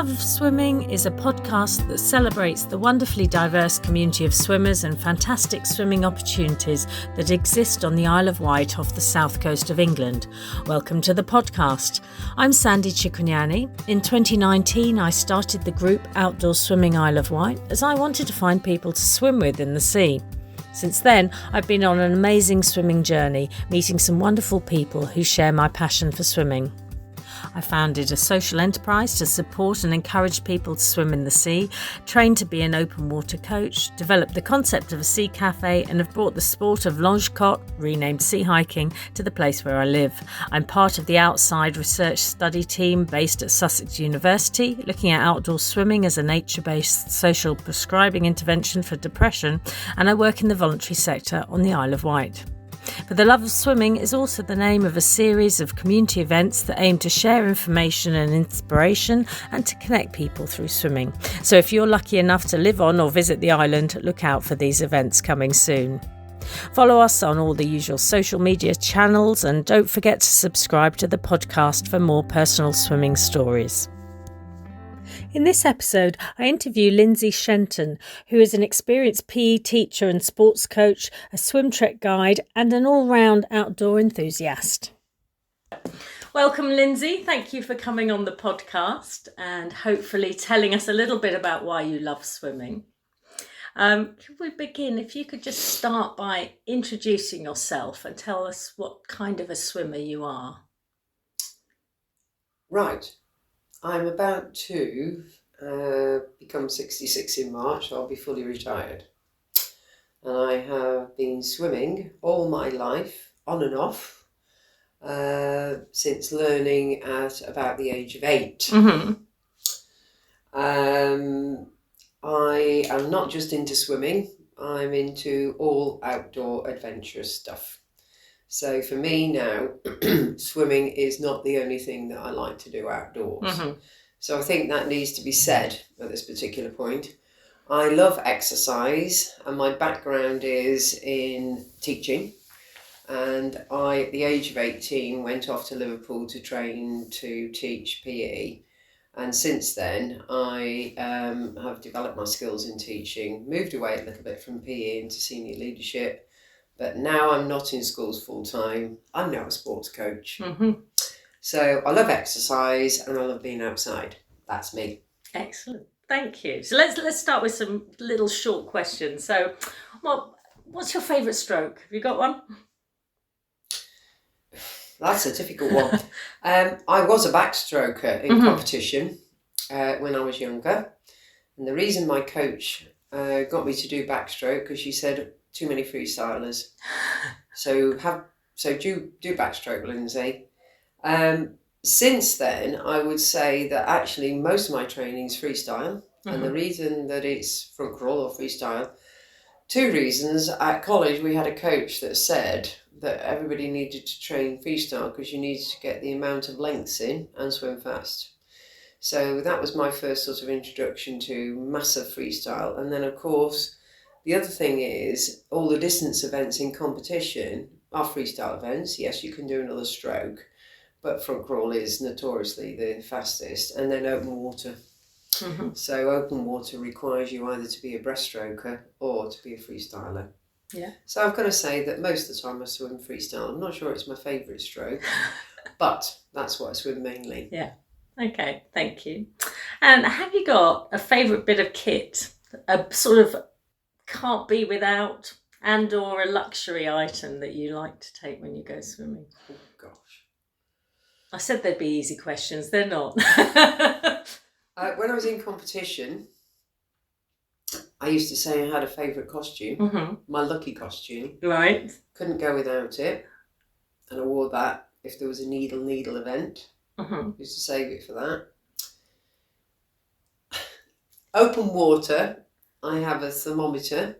Love of Swimming is a podcast that celebrates the wonderfully diverse community of swimmers and fantastic swimming opportunities that exist on the Isle of Wight off the south coast of England. Welcome to the podcast. I'm Sandy Cicognani. In 2019, I started the group Outdoor Swimming Isle of Wight as I wanted to find people to swim with in the sea. Since then, I've been on an amazing swimming journey, meeting some wonderful people who share my passion for swimming. I founded a social enterprise to support and encourage people to swim in the sea, trained to be an open water coach, developed the concept of a sea cafe, and have brought the sport of longe-cote, renamed sea hiking, to the place where I live. I'm part of the outside research study team based at Sussex University, looking at outdoor swimming as a nature-based social prescribing intervention for depression, and I work in the voluntary sector on the Isle of Wight. For the Love of Swimming is also the name of a series of community events that aim to share information and inspiration and to connect people through swimming. So if you're lucky enough to live on or visit the island, look out for these events coming soon. Follow us on all the usual social media channels and don't forget to subscribe to the podcast for more personal swimming stories. In this episode, I interview Lindsey Shenton, who is an experienced PE teacher and sports coach, a swim trek guide, and an all-round outdoor enthusiast. Welcome, Lindsey. Thank you for coming on the podcast and hopefully telling us a little bit about why you love swimming. Could we begin, if you could just start by introducing yourself and tell us what kind of a swimmer you are? Right. I'm about to become 66 in March, so I'll be fully retired. And I have been swimming all my life, on and off, since learning at about the age of 8. Mm-hmm. I am not just into swimming, I'm into all outdoor adventurous stuff. So for me now, swimming is not the only thing that I like to do outdoors. Mm-hmm. So I think that needs to be said at this particular point. I love exercise and my background is in teaching. And I, at the age of 18, went off to Liverpool to train to teach PE. And since then, I have developed my skills in teaching, moved away a little bit from PE into senior leadership. But now I'm not in schools full time. I'm now a sports coach. Mm-hmm. So I love exercise and I love being outside. That's me. Excellent. Thank you. So let's start with some little short questions. So what's your favourite stroke? Have you got one? That's a difficult one. I was a backstroker in competition when I was younger. And the reason my coach got me to do backstroke, because she said, too many freestylers. So do backstroke, Lindsay. Since then, I would say that actually most of my training is freestyle. Mm-hmm. And the reason that it's front crawl or freestyle, two reasons. At college, we had a coach that said that everybody needed to train freestyle because you needed to get the amount of lengths in and swim fast. So that was my first sort of introduction to massive freestyle. And then, of course, the other thing is all the distance events in competition are freestyle events. Yes, you can do another stroke, but front crawl is notoriously the fastest. And then open water. Mm-hmm. So open water requires you either to be a breaststroker or to be a freestyler. Yeah. So I've got to say that most of the time I swim freestyle. I'm not sure it's my favourite stroke, but that's what I swim mainly. Yeah. Okay, thank you. And have you got a favourite bit of kit, a sort of can't be without and or a luxury item that you like to take when you go swimming? Oh gosh. I said they'd be easy questions, they're not. When I was in competition, I used to say I had a favourite costume, mm-hmm. my lucky costume. Right. Couldn't go without it. And I wore that if there was a needle event. Mm-hmm. Used to save it for that. Open water. I have a thermometer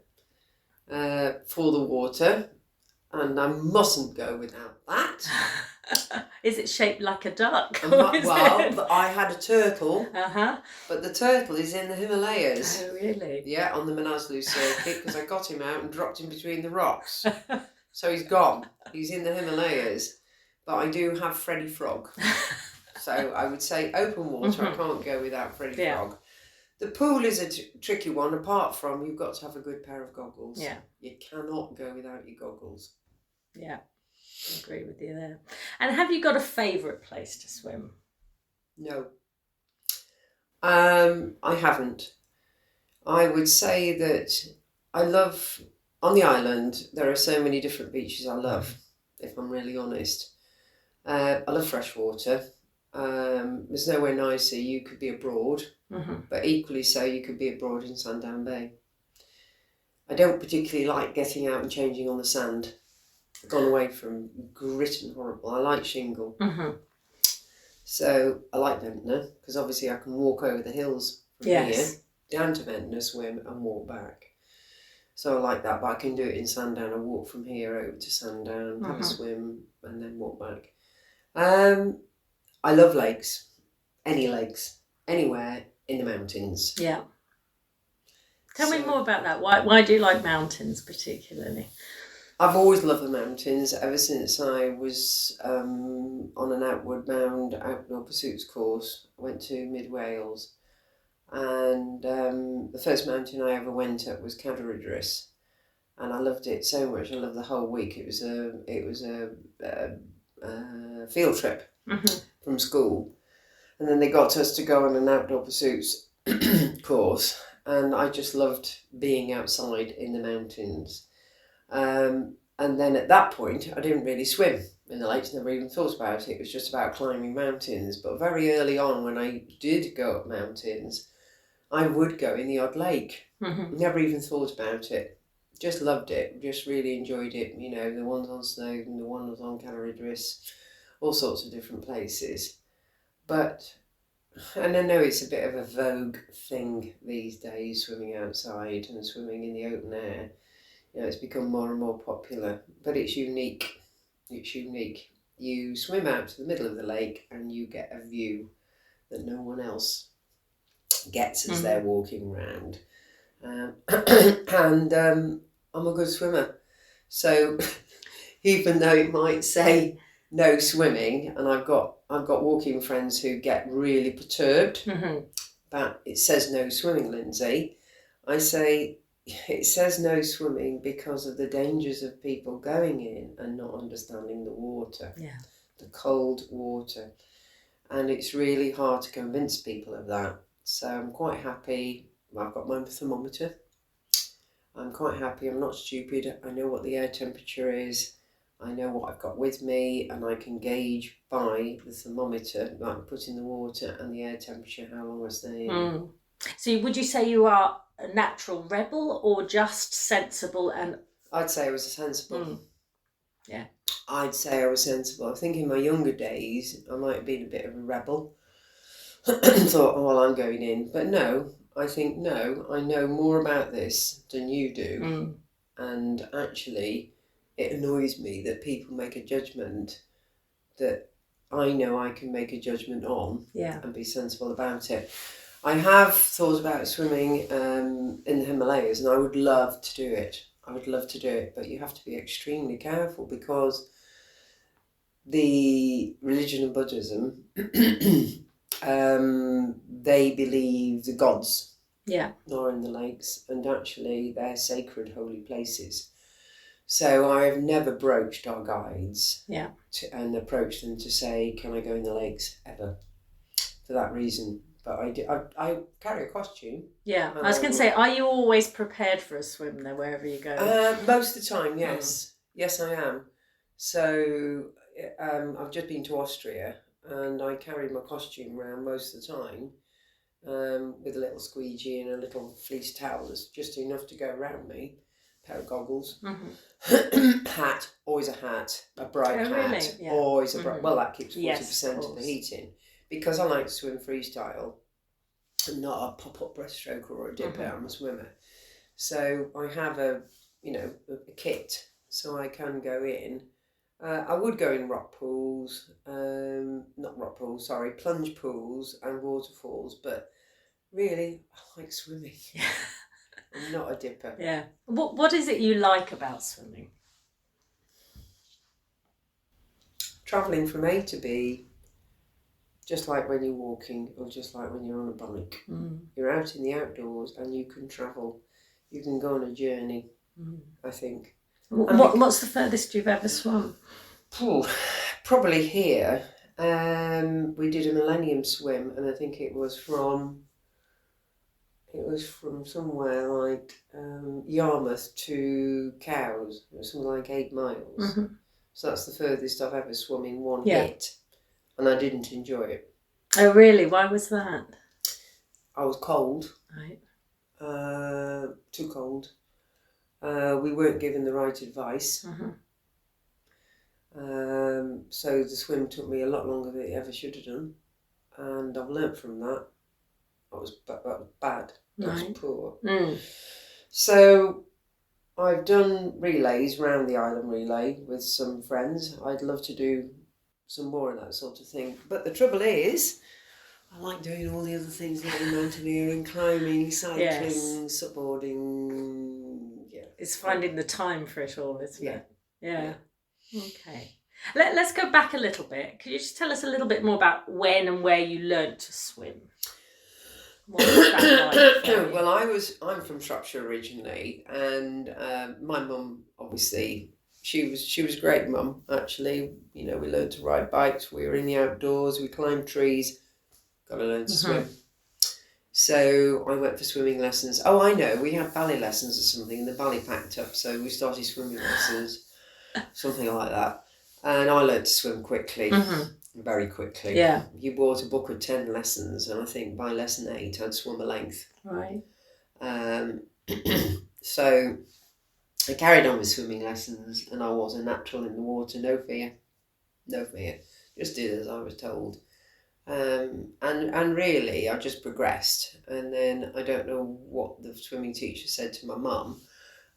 for the water, and I mustn't go without that. Is it shaped like a duck? I had a turtle, but the turtle is in the Himalayas. Oh, really? Yeah, on the Manaslu circuit, because I got him out and dropped him between the rocks. So he's gone. He's in the Himalayas. But I do have Freddy Frog. So I would say open water, I can't go without Freddy Frog. The pool is a tricky one, apart from you've got to have a good pair of goggles. Yeah. You cannot go without your goggles. Yeah, I agree with you there. And have you got a favourite place to swim? No. I haven't. I would say that I love, on the island, there are so many different beaches I love, if I'm really honest. I love fresh water. There's nowhere nicer. You could be abroad, but equally so, you could be abroad in Sandown Bay. I don't particularly like getting out and changing on the sand. I've gone away from grit and horrible. I like shingle. So I like Ventnor, because obviously I can walk over the hills from here down to Ventnor, swim and walk back. So I like that, but I can do it in Sandown. I walk from here over to Sandown, have a swim and then walk back. I love lakes, any lakes, anywhere in the mountains. Yeah. Tell me more about that. Why do you like mountains particularly? I've always loved the mountains ever since I was on an outward bound outdoor pursuits course. I went to Mid Wales, and the first mountain I ever went up was Cadwaradrys, and I loved it so much. I loved the whole week. It was a field trip from school, and then they got us to go on an outdoor pursuits course, and I just loved being outside in the mountains. And then at that point, I didn't really swim in the lakes, never even thought about it. It was just about climbing mountains. But very early on, when I did go up mountains, I would go in the odd lake. Never even thought about it. Just loved it. Just really enjoyed it. You know, the ones on Snowdon, the ones on Cadwaradrys, all sorts of different places. But, and I know it's a bit of a vogue thing these days, swimming outside and swimming in the open air. You know, it's become more and more popular, but it's unique. It's unique. You swim out to the middle of the lake and you get a view that no one else gets as they're walking around. And I'm a good swimmer. So even though it might say no swimming, and I've got walking friends who get really perturbed about it says no swimming, Lindsay, I say, it says no swimming because of the dangers of people going in and not understanding the water, the cold water. And it's really hard to convince people of that. So I'm quite happy. I've got my thermometer. I'm quite happy. I'm not stupid. I know what the air temperature is. I know what I've got with me, and I can gauge by the thermometer that I put in the water and the air temperature how long I stay in. So would you say you are a natural rebel or just sensible? And I'd say I was sensible. Yeah. I'd say I was sensible. I think in my younger days I might have been a bit of a rebel. Thought, oh well, I'm going in. But no, I think no, I know more about this than you do. And actually it annoys me that people make a judgment that I know I can make a judgment on and be sensible about it. I have thought about swimming in the Himalayas, and I would love to do it. But you have to be extremely careful because the religion of Buddhism, they believe the gods are in the lakes, and actually they're sacred, holy places. So I have never broached our guides and approached them to say, can I go in the lakes ever? For that reason. But I carry a costume. Yeah, I was going to say, are you always prepared for a swim there, wherever you go? Most of the time, yes. Yes, I am. So I've just been to Austria, and I carry my costume around most of the time with a little squeegee and a little fleece towel. That's just enough to go around me. Pair of goggles. Hat, always a hat. A bright hat. Really? Yeah. Always a bright... Well, that keeps 40% of the heat in. Because I like to swim freestyle, I'm not a pop-up breaststroker or a dipper, I'm a swimmer. So I have a kit, so I can go in. I would go in plunge pools and waterfalls, but really, I like swimming. I'm not a dipper. Yeah. What is it you like about swimming? Travelling from A to B, just like when you're walking or just like when you're on a bike. Mm. You're out in the outdoors and you can travel. You can go on a journey, I think. What's the furthest you've ever swum? Probably here. We did a millennium swim, and I think it was from somewhere like Yarmouth to Cowes. It was something like 8 miles. Mm-hmm. So that's the furthest I've ever swum in one hit, and I didn't enjoy it. Oh, really? Why was that? I was cold. Right. Too cold. We weren't given the right advice. Mm-hmm. So the swim took me a lot longer than it ever should have done, and I've learnt from that. That was bad. That was poor. Mm. So I've done relays round the island relay with some friends. I'd love to do some more of that sort of thing. But the trouble is, I like doing all the other things like mountaineering, climbing, cycling, supboarding. Yeah, it's finding the time for it all, isn't it? Yeah. Okay. Let's go back a little bit. Could you just tell us a little bit more about when and where you learnt to swim? What was that like? Well, I'm from Shropshire originally, and my mum, obviously, she was a great mum, actually. You know, we learned to ride bikes, we were in the outdoors, we climbed trees, got to learn to swim. So I went for swimming lessons. Oh, I know, we had ballet lessons or something, and the ballet packed up, so we started swimming lessons, something like that. And I learned to swim quickly. Very quickly. Yeah. You bought a book of 10 lessons, and I think by lesson 8 I'd swum a length. Right. So I carried on with swimming lessons, and I was a natural in the water, no fear. Just did as I was told. And really I just progressed, and then I don't know what the swimming teacher said to my mum,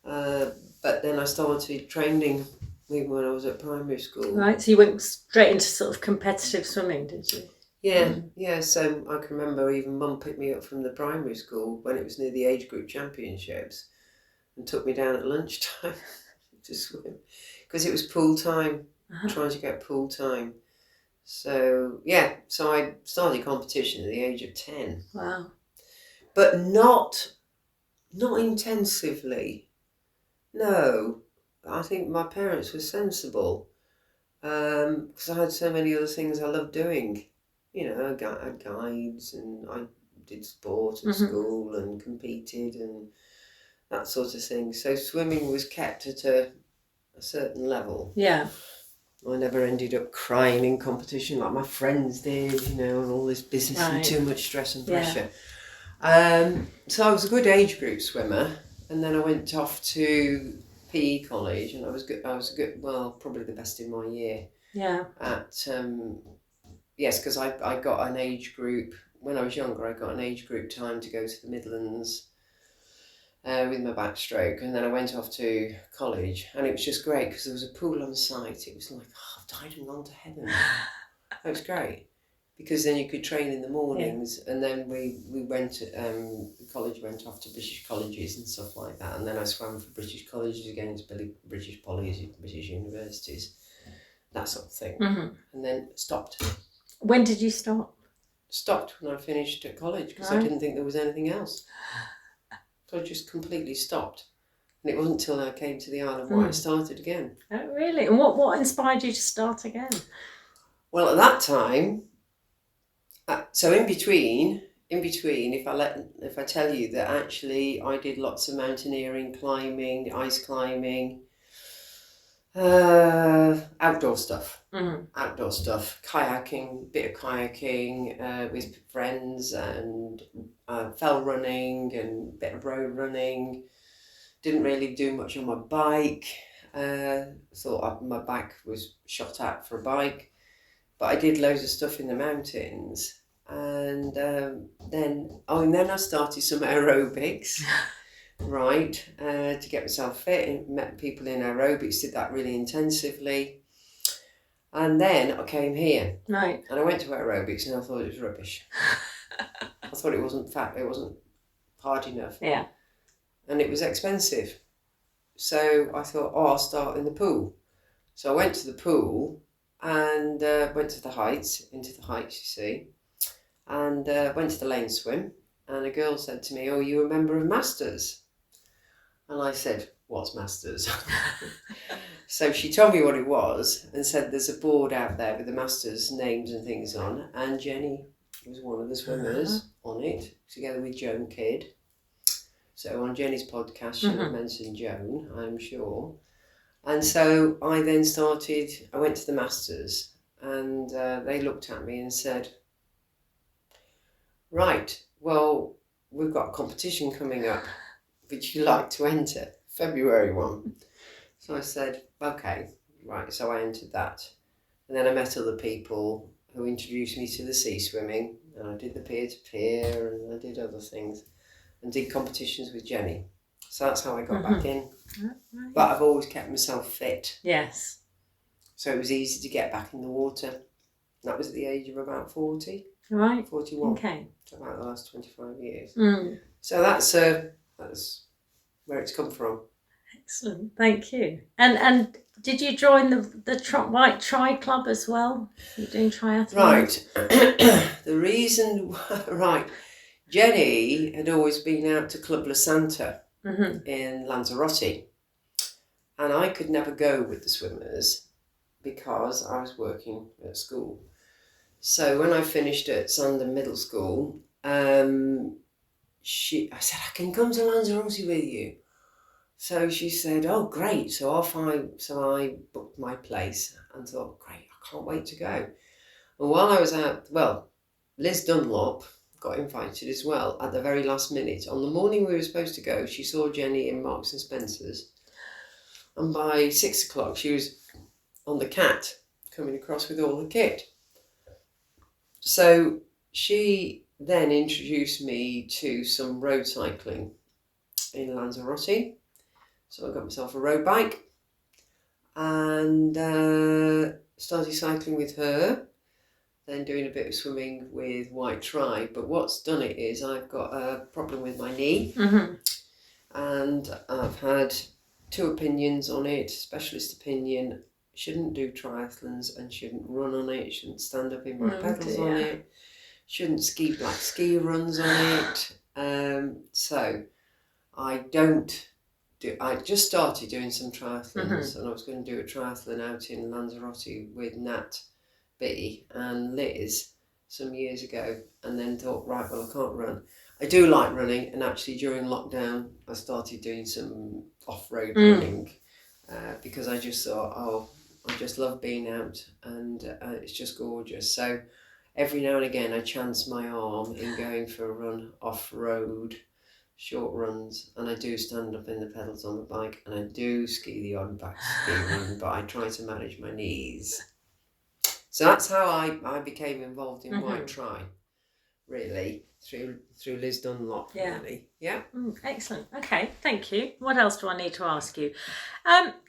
but then I started training even when I was at primary school. Right, so you went straight into sort of competitive swimming, did you? Yeah, so I can remember even Mum picked me up from the primary school when it was near the age group championships and took me down at lunchtime to swim, because it was pool time, trying to get pool time. So, so I started competition at the age of 10. Wow. But not intensively, no. I think my parents were sensible, because I had so many other things I loved doing. You know, I had guides, and I did sport at school and competed and that sort of thing. So swimming was kept at a certain level. Yeah. I never ended up crying in competition like my friends did, you know, and all this business and too much stress and pressure. So I was a good age group swimmer, and then I went off to PE college, and I was good, well, probably the best in my year. Yeah. Yes, because I got an age group, when I was younger, I got an age group time to go to the Midlands with my backstroke, and then I went off to college, and it was just great because there was a pool on site. It was like, I've died and gone to heaven. That was great, because then you could train in the mornings, and then we went to, the college went off to British colleges and stuff like that, and then I swam for British colleges against British colleges, British universities, that sort of thing, and then stopped. When did you stop? Stopped when I finished at college, because I didn't think there was anything else. So I just completely stopped. And it wasn't until I came to the Isle of Wight I started again. Oh, really? And what inspired you to start again? Well, at that time, so in between, if I tell you that actually I did lots of mountaineering, climbing, ice climbing, outdoor stuff, kayaking, bit of kayaking with friends, and fell running and bit of road running. Didn't really do much on my bike. Thought my back was shot at for a bike, but I did loads of stuff in the mountains, and then I started some aerobics. Right, to get myself fit, and met people in aerobics, did that really intensively, and then I came here, right, and I went to aerobics, and I thought it was rubbish. I thought it wasn't hard enough, and it was expensive, so I thought, I'll start in the pool. So I went to the pool, and went to the Heights, into the Heights, you see, and went to the lane swim. And a girl said to me, "Oh, you a member of Masters?" And I said, "What's Masters?" So she told me what it was and said there's a board out there with the Masters names and things on, and Jenny was one of the swimmers on it, together with Joan Kidd. So on Jenny's podcast, she'll have mentioned Joan, I'm sure. And so I then I went to the Masters, and they looked at me and said, "Right, well, we've got a competition coming up. Would you like to enter? February 1. So I said, "Okay, right." So I entered that. And then I met other people who introduced me to the sea swimming. And I did the peer-to-peer, and I did other things. And did competitions with Jenny. So that's how I got back in. Right. But I've always kept myself fit. Yes. So it was easy to get back in the water. That was at the age of about 40. Right. 41. Okay. So about the last 25 years. So that's where it's come from. Excellent, thank you. And did you join the White Tri Club as well? You're doing triathlon? Right. The reason, right. Jenny had always been out to Club La Santa in Lanzarote. And I could never go with the swimmers because I was working at school. So when I finished at Sandon Middle School, I said, "I can come to Lanzarote with you." So she said, "Oh, great." So I booked my place and thought, great, I can't wait to go. And while I was out, Liz Dunlop got invited as well at the very last minute. On the morning we were supposed to go, she saw Jenny in Marks and Spencer's. And by 6 o'clock, she was on the Cat coming across with all the kit. So she then introduced me to some road cycling in Lanzarote. So I got myself a road bike and started cycling with her, then doing a bit of swimming with White Tri. But what's done it is I've got a problem with my knee and I've had 2 opinions on it. Specialist opinion: shouldn't do triathlons and shouldn't run on it, shouldn't stand up in my pedals on it, shouldn't ski black ski runs on it. So I just started doing some triathlons and I was going to do a triathlon out in Lanzarote with Nat B and Liz some years ago, and then thought, right, well, I can't run. I do like running, and actually during lockdown I started doing some off-road running because I just thought, I just love being out and it's just gorgeous. So every now and again I chance my arm in going for a run off-road, short runs, and I do stand up in the pedals on the bike, and I do ski the odd back ski run, but I try to manage my knees. So that's how I became involved in White Tri, really, through Liz Dunlop, really. Yeah. Excellent. Okay, thank you. What else do I need to ask you?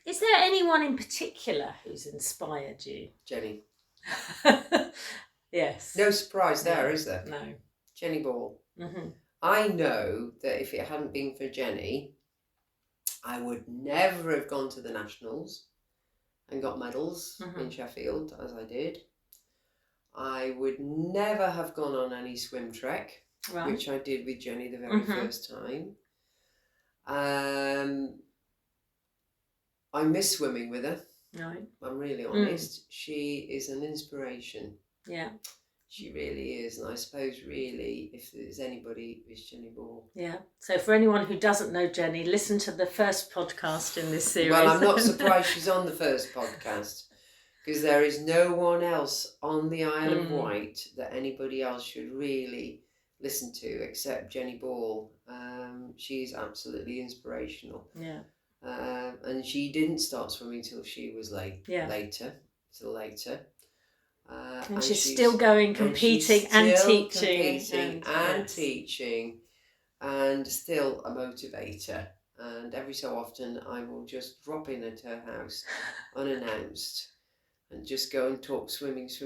Is there anyone in particular who's inspired you? Jenny. Yes. No surprise there, is there? No. Jenny Ball. I know that if it hadn't been for Jenny, I would never have gone to the Nationals and got medals in Sheffield, as I did. I would never have gone on any swim trek, which I did with Jenny the very first time. I miss swimming with her. Right. I'm really honest. She is an inspiration. Yeah. She really is, and I suppose really, if there's anybody, it's Jenny Ball. Yeah. So for anyone who doesn't know Jenny, listen to the first podcast in this series. Well, I'm not surprised she's on the first podcast, because there is no one else on the Isle of Wight that anybody else should really listen to except Jenny Ball. She's absolutely inspirational. Yeah. And she didn't start swimming till she was later. And she's still going, competing and teaching. Teaching, and still a motivator. And every so often I will just drop in at her house unannounced and just go and talk swimming with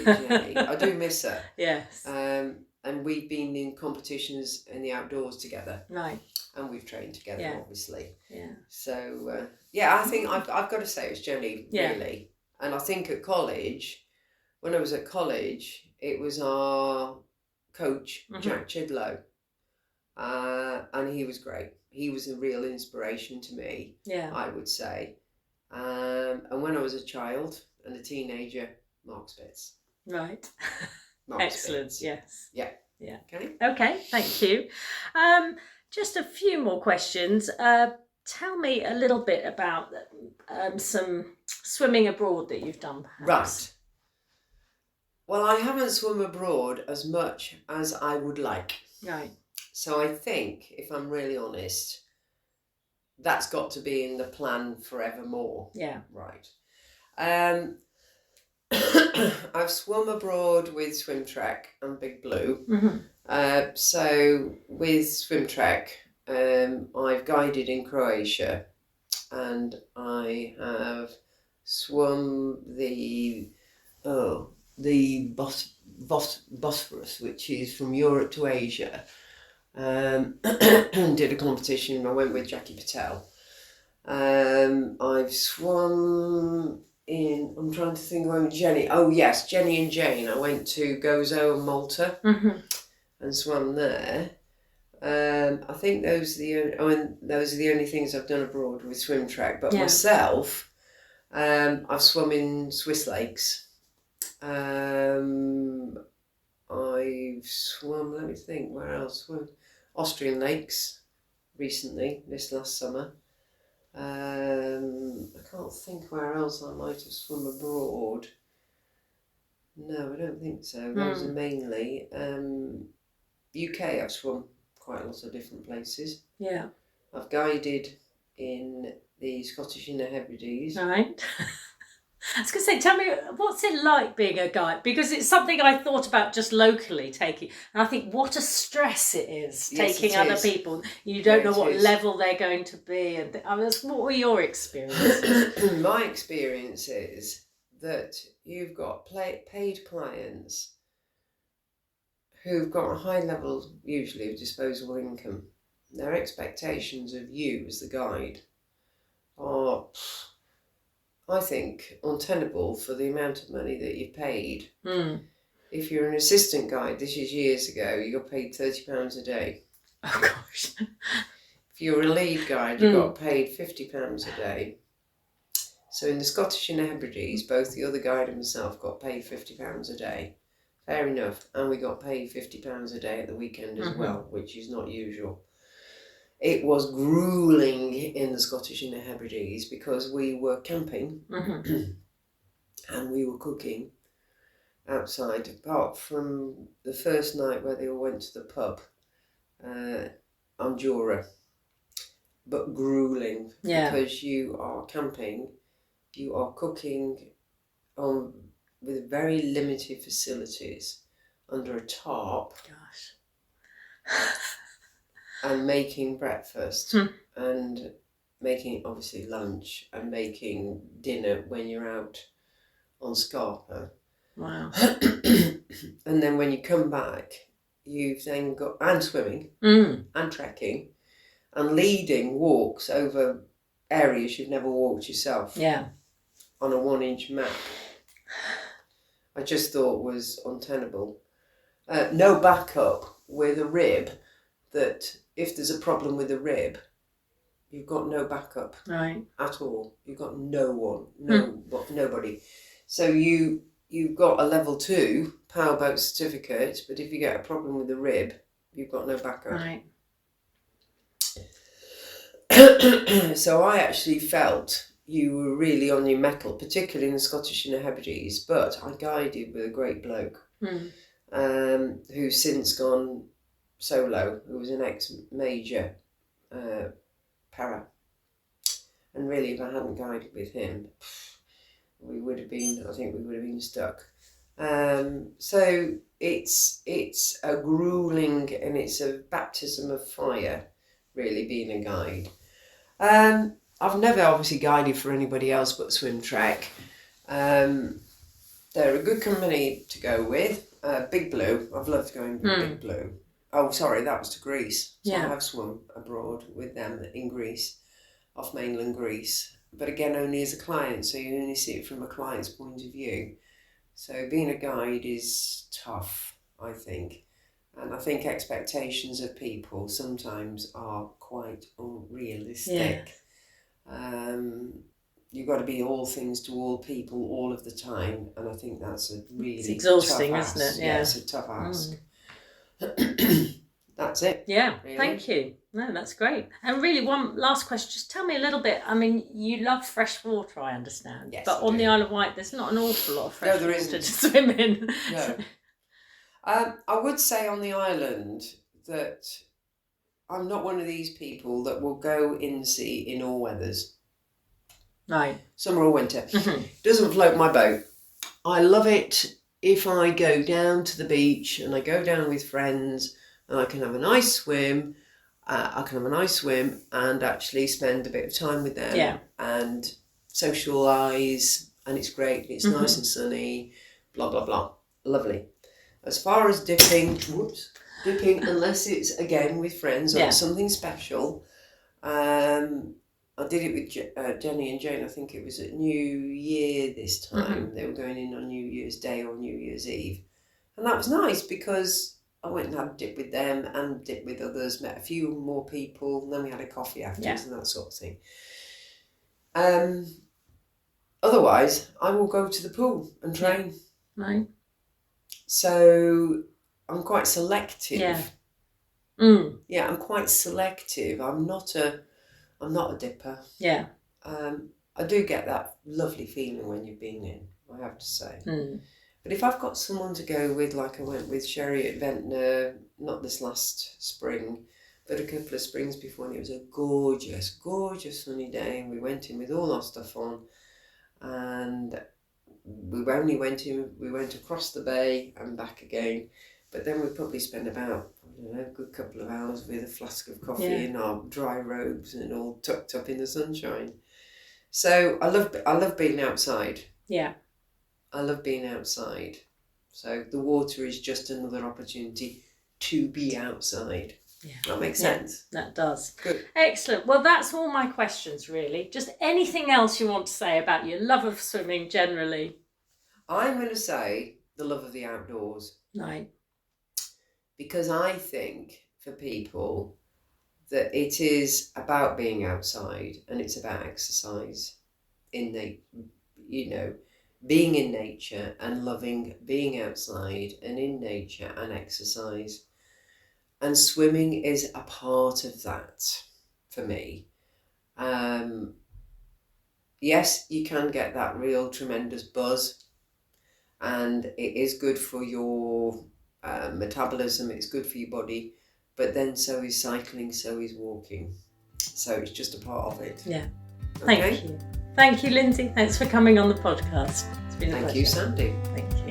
Jenny. I do miss her. Yes. And we've been in competitions in the outdoors together. Right. And we've trained together, obviously. Yeah. So, I think I've got to say it's Jenny, really. And I think at college, when I was at college, it was our coach, Jack Chidlow. And he was great. He was a real inspiration to me, I would say. And when I was a child and a teenager, Mark Spitz. Right. Mark Excellent, Spitz. Yes. Yeah. Okay. Okay, thank you. Just a few more questions. Tell me a little bit about some swimming abroad that you've done, perhaps. Right. Well, I haven't swum abroad as much as I would like. Right. So I think, if I'm really honest, that's got to be in the plan forevermore. Yeah. Right. I've swum abroad with Swim Track and Big Blue. So with Swim Track, I've guided in Croatia, and I have swum the Bosphorus, which is from Europe to Asia. Did a competition. I went with Jackie Patel. I've swum in, I'm trying to think of Jenny. Oh yes, Jenny and Jane. I went to Gozo and Malta and swam there. I think those are the only things I've done abroad with Swim Track. But myself, I've swum in Swiss lakes. I've swum, let me think, where else? Swum Austrian lakes recently, this last summer. I can't think where else I might have swum abroad. No, I don't think so. Those are mainly. UK, I've swum quite a lot of different places. Yeah. I've guided in the Scottish Inner Hebrides. Right. I was going to say, tell me, what's it like being a guide? Because it's something I thought about just locally taking. And I think what a stress it is taking other people. You don't know what level they're going to be. And what were your experiences? My experience is that you've got paid clients who've got a high level, usually, of disposable income. Their expectations of you as the guide are, I think, untenable for the amount of money that you've paid. If you're an assistant guide, this is years ago, you got paid £30 a day. Oh gosh. If you're a lead guide, you got paid £50 a day. So in the Scottish Inner Hebrides, both the other guide and myself got paid £50 a day. Fair enough. And we got paid £50 a day at the weekend as well, which is not usual. It was gruelling in the Scottish Inner Hebrides because we were camping and we were cooking outside, apart from the first night where they all went to the pub on Jura. But gruelling because you are camping, you are cooking with very limited facilities under a tarp. Gosh. And making breakfast and making, obviously, lunch and making dinner when you're out on Scarpa. Wow. And then when you come back, you've then got, and swimming and trekking and leading walks over areas you've never walked yourself. Yeah. On a 1-inch map. I just thought was untenable. No backup with a rib that... If there's a problem with the rib, you've got no backup at all. You've got no one, nobody. So you've got a level 2 powerboat certificate, but if you get a problem with the rib, you've got no backup. Right. So I actually felt you were really on your mettle, particularly in the Scottish Inner Hebrides. But I guided with a great bloke who's since gone solo, who was an ex-major para. And really, if I hadn't guided with him, I think we would have been stuck. So it's a gruelling and it's a baptism of fire, really, being a guide. I've never obviously guided for anybody else but Swim Track. They're a good company to go with. Big Blue, I've loved going with Big Blue. Oh, sorry, that was to Greece. So I have swum abroad with them in Greece, off mainland Greece. but again, only as a client, so you only see it from a client's point of view. So being a guide is tough, I think. And I think expectations of people sometimes are quite unrealistic. Yeah. You've got to be all things to all people all of the time, and I think that's a really it's exhausting, tough ask. isn't it? Yeah, it's a tough ask. That's it. Yeah, really. Thank you. No, that's great. And really, one last question. Just tell me a little bit. I mean, you love fresh water, I understand. Yes, but on the Isle of Wight, there's not an awful lot of fresh water to swim in. No. I would say on the island that I'm not one of these people that will go in the sea in all weathers. Right. Summer or winter. Doesn't float my boat. I love it if I go down to the beach and I go down with friends and I can have a nice swim. And actually spend a bit of time with them and socialise, and it's great. It's nice and sunny, blah, blah, blah. Lovely. As far as dipping, unless it's again with friends or something special, I did it with Jenny and Jane. I think it was at New Year this time. They were going in on New Year's Day or New Year's Eve. And that was nice because I went and had a dip with them and dip with others, met a few more people, and then we had a coffee afterwards and that sort of thing. Otherwise, I will go to the pool and train. Right. So I'm quite selective. Yeah, I'm quite selective. I'm not a dipper. Yeah. I do get that lovely feeling when you've been in, I have to say. But if I've got someone to go with, like I went with Sherry at Ventnor, not this last spring, but a couple of springs before, and it was a gorgeous, gorgeous sunny day, and we went in with all our stuff on, and we went across the bay and back again, but then we probably spent about, I don't know, a good couple of hours with a flask of coffee in our dry robes and all tucked up in the sunshine. So I love being outside. Yeah. I love being outside. So the water is just another opportunity to be outside. Yeah. That makes sense. That does. Good. Excellent. Well, that's all my questions, really. Just anything else you want to say about your love of swimming generally? I'm going to say the love of the outdoors. Right. Because I think for people that it is about being outside and it's about exercise being in nature and loving being outside and in nature and exercise. And swimming is a part of that for me. Yes, you can get that real tremendous buzz, and it is good for your metabolism, it's good for your body, but then so is cycling, so is walking. So it's just a part of it. Yeah. Okay? Thank you. Thank you, Lindsey. Thanks for coming on the podcast. It's been a pleasure. Thank you, Sandy. Thank you.